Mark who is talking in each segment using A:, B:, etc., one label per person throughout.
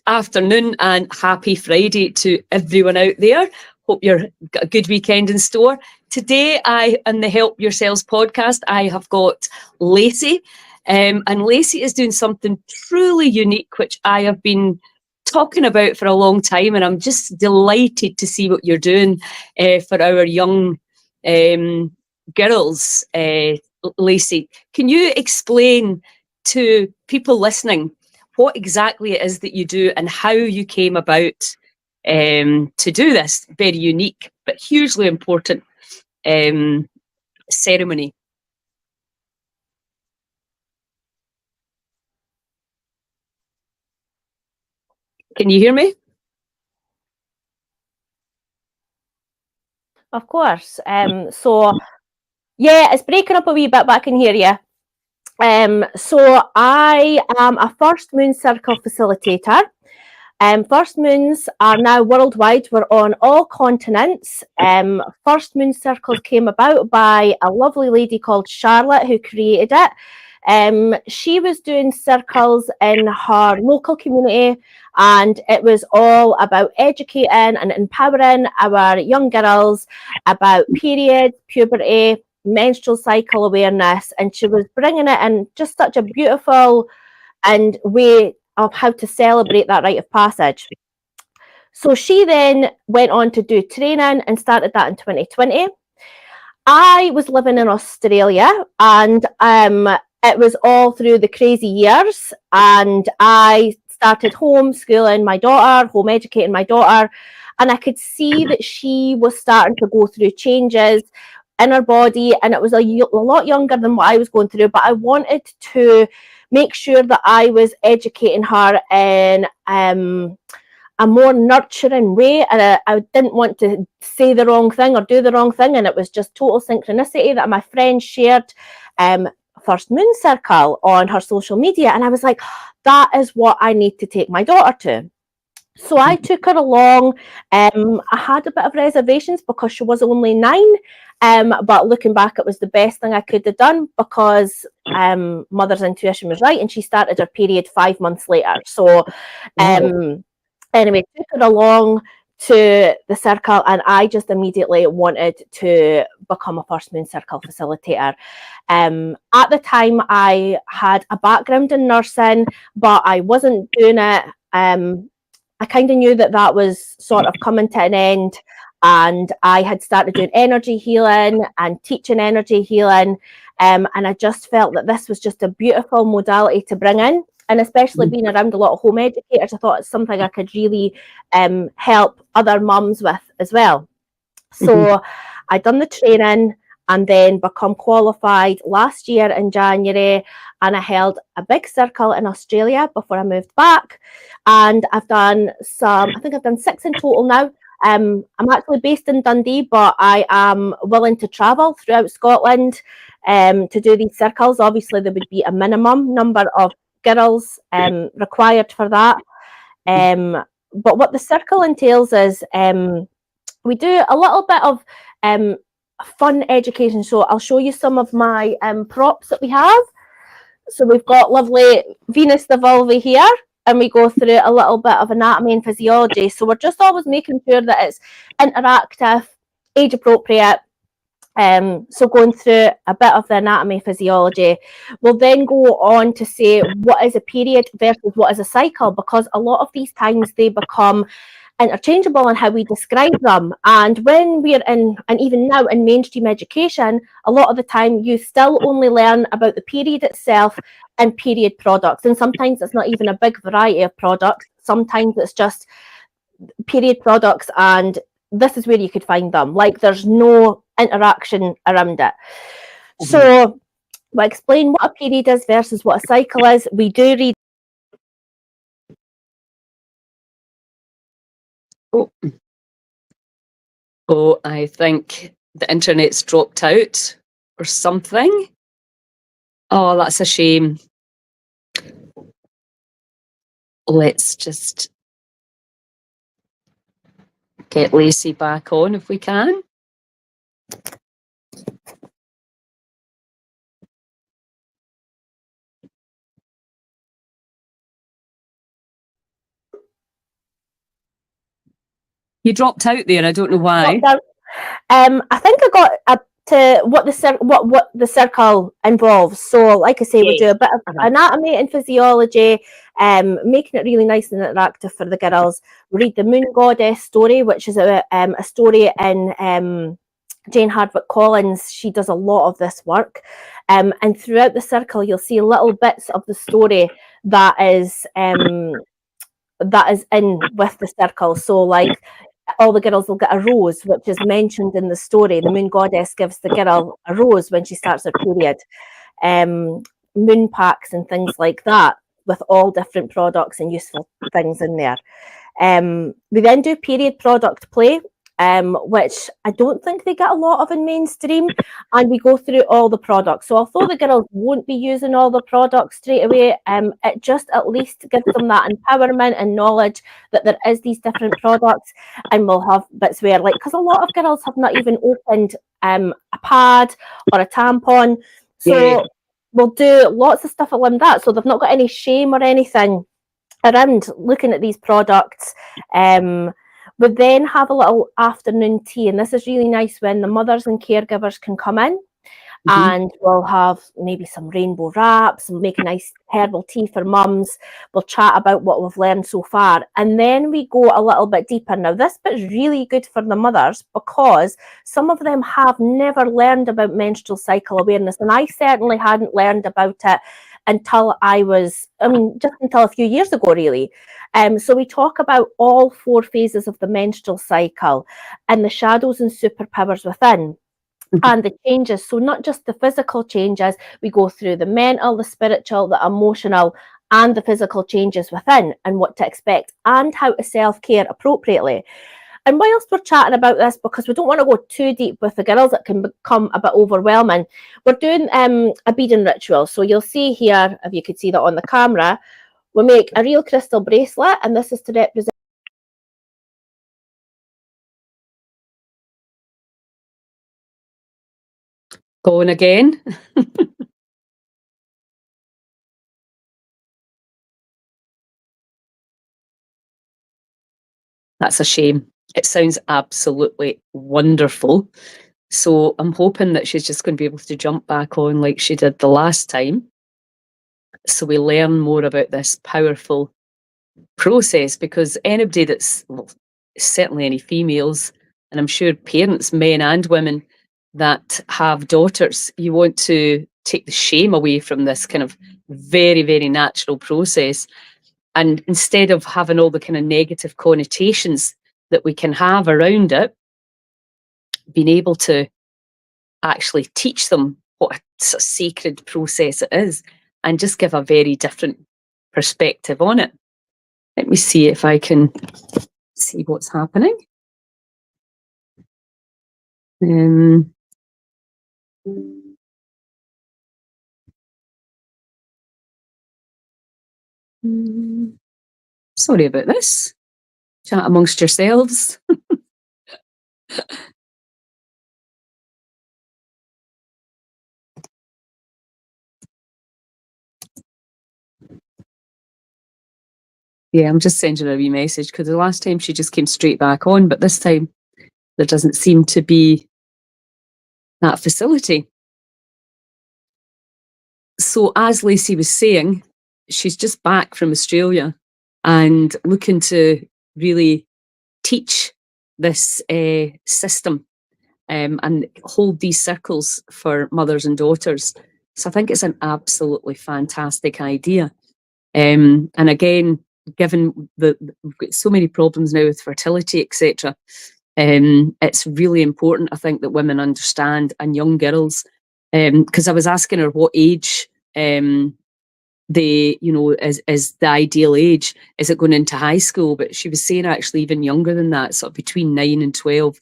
A: afternoon and happy Friday to everyone out there. Hope you've got a good weekend in store. Today, on the Help Yourselves podcast, I have got Lacey. And Lacey is doing something truly unique, which I have been talking about for a long time. And I'm just delighted to see what you're doing for our young girls. Lacey, can you explain to people listening what exactly it is that you do and how you came about to do this very unique but hugely important ceremony? Can you hear me?
B: Of course. So, yeah, it's breaking up a wee bit, but I can hear you. So I am a First Moon Circle facilitator. First Moons are now worldwide. We're on all continents. First Moon Circles came about by a lovely lady called Charlotte who created it. She was doing circles in her local community, and it was all about educating and empowering our young girls about periods, puberty, menstrual cycle awareness, and she was bringing it in just such a beautiful and way of how to celebrate that rite of passage. So she then went on to do training and started that in 2020. I was living in Australia, and it was all through the crazy years, and I started homeschooling my daughter, home educating my daughter, and I could see that she was starting to go through changes in her body, and it was a lot younger than what I was going through, but I wanted to make sure that I was educating her in a more nurturing way, and I didn't want to say the wrong thing or do the wrong thing, and it was just total synchronicity that my friend shared First Moon Circle on her social media, and I was like, that is what I need to take my daughter to. So I took her along. I had a bit of reservations because she was only 9, but looking back, it was the best thing I could have done because mother's intuition was right, and she started her period 5 months later. So anyway, took her along to the circle, and I just immediately wanted to become a First Moon Circle facilitator. At the time, I had a background in nursing, but I wasn't doing it. I kind of knew that that was sort of coming to an end, and I had started doing energy healing and teaching energy healing, and I just felt that this was just a beautiful modality to bring in, and especially being around a lot of home educators, I thought it's something I could really help other mums with as well. So I'd done the training and then become qualified last year in January, and I held a big circle in Australia before I moved back, and I've done I think I've done 6 in total now. I'm actually based in Dundee, but I am willing to travel throughout Scotland to do these circles. Obviously there would be a minimum number of girls required for that, but what the circle entails is we do a little bit of fun education. So I'll show you some of my props that we have. So we've got lovely Venus the vulva here, and we go through a little bit of anatomy and physiology. So we're just always making sure that it's interactive, age appropriate. So going through a bit of the anatomy physiology. We'll then go on to say what is a period versus what is a cycle, because a lot of these times they become interchangeable in how we describe them. And when we're in, and even now in mainstream education, a lot of the time you still only learn about the period itself and period products. And sometimes it's not even a big variety of products. Sometimes it's just period products, and this is where you could find them. Like there's no interaction around it. So we'll explain what a period is versus what a cycle is. We do read.
A: Oh, I think the internet's dropped out or something. Oh, that's a shame. Let's just get Lacey back on if we can. You dropped out there. I don't know why.
B: I think I got up to what the circle involves. So, like I say, we do a bit of anatomy and physiology, making it really nice and interactive for the girls. We read the Moon Goddess story, which is a story in Jane Hardwick Collins. She does a lot of this work, and throughout the circle, you'll see little bits of the story that is in with the circle. So, like, all the girls will get a rose, which is mentioned in the story. The Moon Goddess gives the girl a rose when she starts her period. Moon packs and things like that, with all different products and useful things in there. We then do period product play, which I don't think they get a lot of in mainstream, and we go through all the products. So although the girls won't be using all the products straight away, it just at least gives them that empowerment and knowledge that there is these different products, and we'll have bits where, like, because a lot of girls have not even opened a pad or a tampon, so we'll do lots of stuff around that, so they've not got any shame or anything around looking at these products. We then have a little afternoon tea, and this is really nice when the mothers and caregivers can come in, and we'll have maybe some rainbow wraps and make a nice herbal tea for mums. We'll chat about what we've learned so far, and then we go a little bit deeper. Now, this bit's really good for the mothers because some of them have never learned about menstrual cycle awareness, and I certainly hadn't learned about it until just until a few years ago, really. So we talk about all 4 phases of the menstrual cycle and the shadows and superpowers within. And the changes, so not just the physical changes, we go through the mental, the spiritual, the emotional, and the physical changes within, and what to expect, and how to self-care appropriately. And whilst we're chatting about this, because we don't want to go too deep with the girls, it can become a bit overwhelming, we're doing a beading ritual. So you'll see here, if you could see that on the camera, we make a real crystal bracelet, and this is to represent
A: Going again. That's a shame. It sounds absolutely wonderful. So I'm hoping that she's just going to be able to jump back on like she did the last time, so we learn more about this powerful process, because anybody that's, well, certainly any females, and I'm sure parents, men and women, that have daughters, you want to take the shame away from this kind of very, very natural process. And instead of having all the kind of negative connotations that we can have around it, being able to actually teach them what a sacred process it is, and just give a very different perspective on it. Let me see if I can see what's happening. Sorry about this. Chat amongst yourselves. Yeah, I'm just sending her a wee message, because the last time she just came straight back on, but this time there doesn't seem to be that facility. So as Lacey was saying, she's just back from Australia and looking to really teach this system and hold these circles for mothers and daughters. So I think it's an absolutely fantastic idea. And again, given that we've got so many problems now with fertility, etc., it's really important, I think, that women understand, and young girls, because I was asking her what age is the ideal age. Is it going into high school? But she was saying actually even younger than that, sort of between 9 and 12.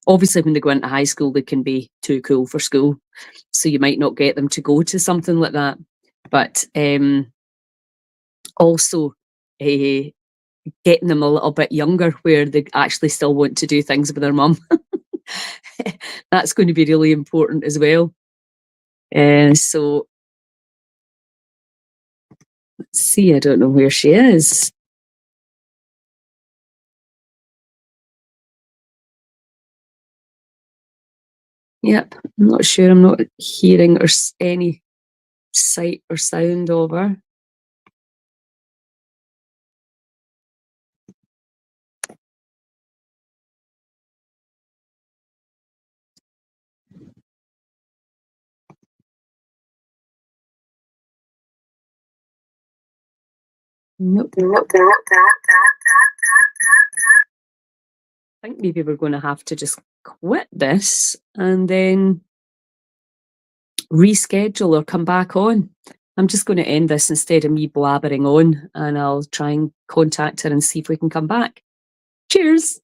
A: Obviously, when they go into high school, they can be too cool for school, so you might not get them to go to something like that. But also getting them a little bit younger, where they actually still want to do things with their mum. That's going to be really important as well. So let's see, I don't know where she is. Yep, I'm not sure. I'm not hearing or any sight or sound of her. Nope. I think maybe we're going to have to just quit this and then reschedule or come back on. I'm just going to end this instead of me blabbering on, and I'll try and contact her and see if we can come back. Cheers.